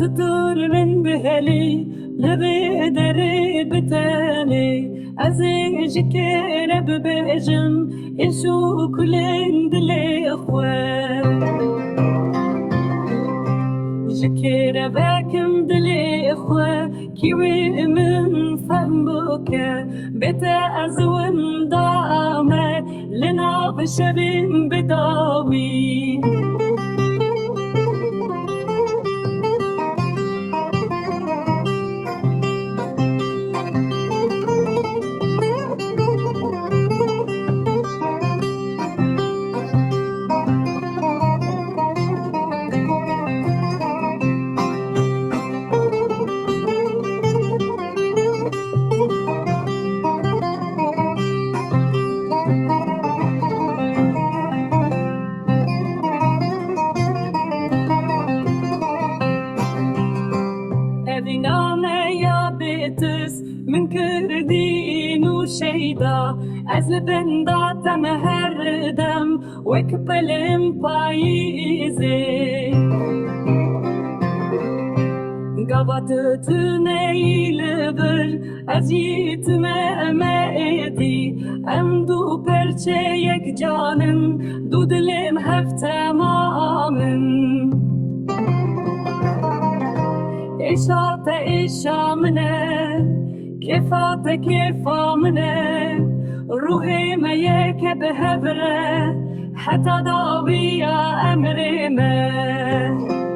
دور من بهلي لبي دري بتاني عزيز كرب بجم يشو كلين دلي أخوان جكر باكم دلي إخوة كيوي من فهمك بتا أزوم دعمة لنا بشرين بداوي من كردين وشيدا أزبن داتا مهردم وكبلم بايزي قبط تنيل بر أجيت ما إيدي أمدو برچه يك جانم دودلم هفته مامن إشاط إشامنه كفات كفامنه روحي ما يكبهبره حتى داوية أمري ما